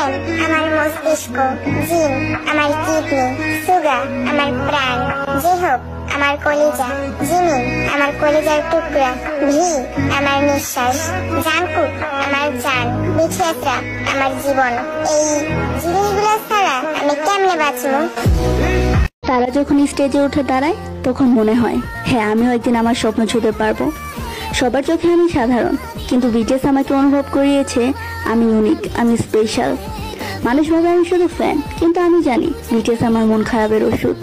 Brain আমার মস্তিষ্ক, জিন আমার কিডনি, সুগার আমার প্রাণ, যে হোক আমার কলিজা, জিমি আমার কলিজার টুকরা, ভি আমার নিঃশ্বাস, জাঙ্কুক আমার জান, বিটিএসরা আমার জীবন। এই জিনিসগুলো ছাড়া আমি কেমনে বাঁচবো? তারা যখন স্টেজে উঠে দাঁড়ায় তখন মনে হয় হ্যাঁ আমিও একদিন আমার স্বপ্ন ছুঁতে পারবো। সবার চোখে আমি সাধারণ, কিন্তু বিটিএস আমাকে অনুভব করিয়েছে আমি ইউনিক, আমি স্পেশাল। মানুষ ভাবে আমি শুধু ফ্যান, কিন্তু আমি জানি বিটিএস আমার মন খারাপের ওষুধ।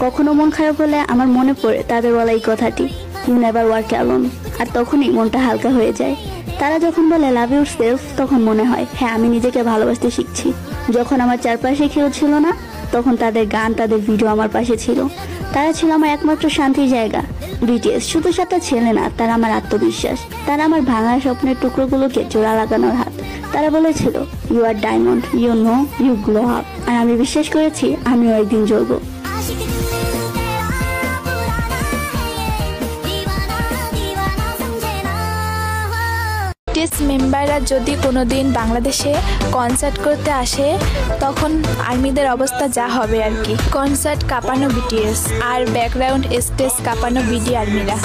কখনো মন খারাপ হলে আমার মনে পড়ে তাদের বলা এই কথাটি, ইউ নেভার ওয়ার্ক অ্যালোন, আর তখনই মনটা হালকা হয়ে যায়। তারা যখন বলে লাভ ইউর সেলফ, তখন মনে হয় হ্যাঁ আমি নিজেকে ভালোবাসতে শিখছি। যখন আমার চারপাশে কেউ ছিল না, তখন তাদের গান, তাদের ভিডিও আমার পাশে ছিল। তারা ছিল আমার একমাত্র শান্তির জায়গা। বিটিএস শুধু সাথে ছেলে না, তারা আমার আত্মবিশ্বাস, তারা আমার ভাঙা স্বপ্নের টুকরোগুলোকে জোড়া লাগানোর হাত। তারা বলেছিল you are diamond, you know you glow up, আর আমি বিশ্বাস করেছি আমিও একদিন জ্বলবো। বিটিএস মেম্বাররা যদি কোনোদিন বাংলাদেশে কনসার্ট করতে আসে, তখন আর্মিদের অবস্থা যা হবে আর কি। কনসার্ট কাঁপানো বিটিএস আর ব্যাকগ্রাউন্ড স্টেজ কাঁপানো বিডি আর্মিরা,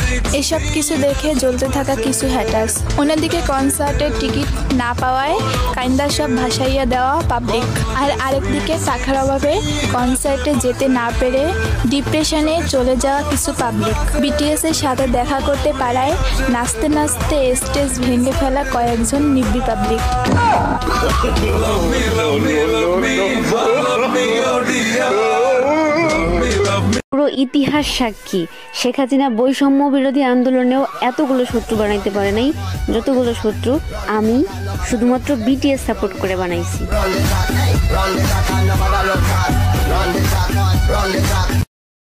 এসব কিছু দেখে জ্বলতে থাকা কিছু হ্যাটার্স। অন্যদিকে কনসার্টের টিকিট না পাওয়ায় কাইন্দা সব ভাসাইয়া দেওয়া পাবলিক, আর আরেকদিকে টাকার অভাবে কনসার্টে যেতে না পেরে ডিপ্রেশনে চলে যাওয়া কিছু পাবলিক। বিটিএস এর সাথে দেখা করতে পারায় নাচতে নাচতে স্টেজ ভেঙে ফেলা কয়েকজন নিব্বি পাবলিক। পুরো ইতিহাস সাক্ষী, শেখ হাসিনা বৈষম্য বিরোধী আন্দোলনেও এতগুলো শত্রু বানাইতে পারে নাই যতগুলো শত্রু আমি শুধুমাত্র বিটিএস সাপোর্ট করে বানাইছি।